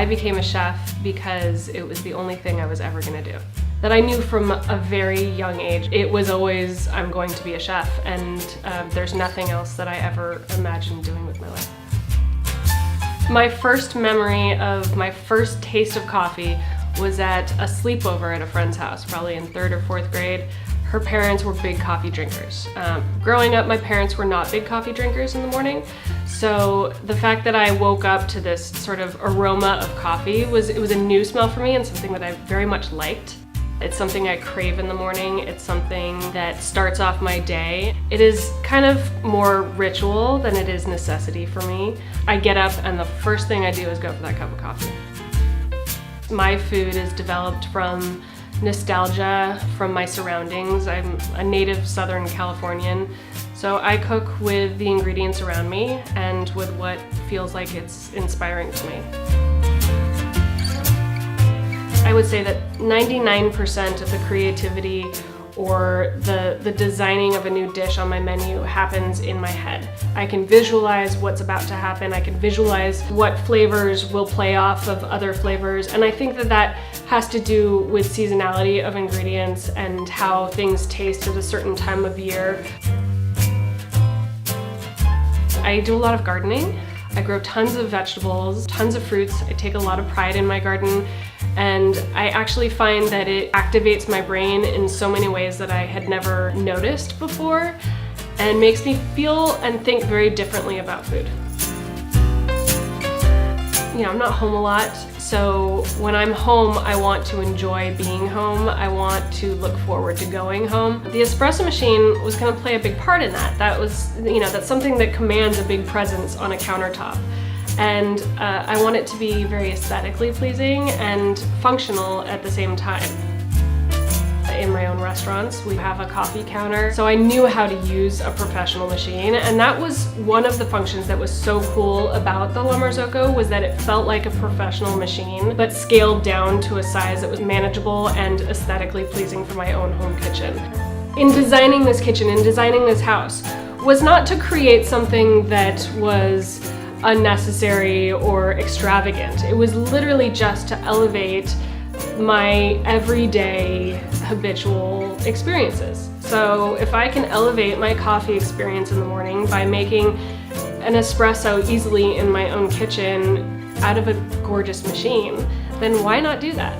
became a chef because it was the only thing I was ever gonna do. That I knew from a very young age. It was always, I'm going to be a chef, and there's nothing else that I ever imagined doing with my life. My first memory of my first taste of coffee was at a sleepover at a friend's house, probably in 3rd or 4th grade. Her parents were big coffee drinkers. Growing up, my parents were not big coffee drinkers in the morning, so the fact that I woke up to this sort of aroma of coffee it was a new smell for me and something that I very much liked. It's something I crave in the morning. It's something that starts off my day. It is kind of more ritual than it is necessity for me. I get up and the first thing I do is go for that cup of coffee. My food is developed from nostalgia, from my surroundings. I'm a native Southern Californian, so I cook with the ingredients around me and with what feels like it's inspiring to me. I would say that 99% of the creativity or the designing of a new dish on my menu happens in my head. I can visualize what's about to happen. I can visualize what flavors will play off of other flavors. And I think that has to do with seasonality of ingredients and how things taste at a certain time of year. I do a lot of gardening. I grow tons of vegetables, tons of fruits. I take a lot of pride in my garden. And I actually find that it activates my brain in so many ways that I had never noticed before and makes me feel and think very differently about food. You know, I'm not home a lot, so when I'm home, I want to enjoy being home. I want to look forward to going home. The espresso machine was going to play a big part in that. That's something that commands a big presence on a countertop. And I want it to be very aesthetically pleasing and functional at the same time. In my own restaurants, we have a coffee counter, so I knew how to use a professional machine, and that was one of the functions that was so cool about the Marzocco, was that it felt like a professional machine, but scaled down to a size that was manageable and aesthetically pleasing for my own home kitchen. In designing this kitchen, in designing this house, was not to create something that was unnecessary or extravagant. It was literally just to elevate my everyday habitual experiences. So if I can elevate my coffee experience in the morning by making an espresso easily in my own kitchen out of a gorgeous machine, then why not do that?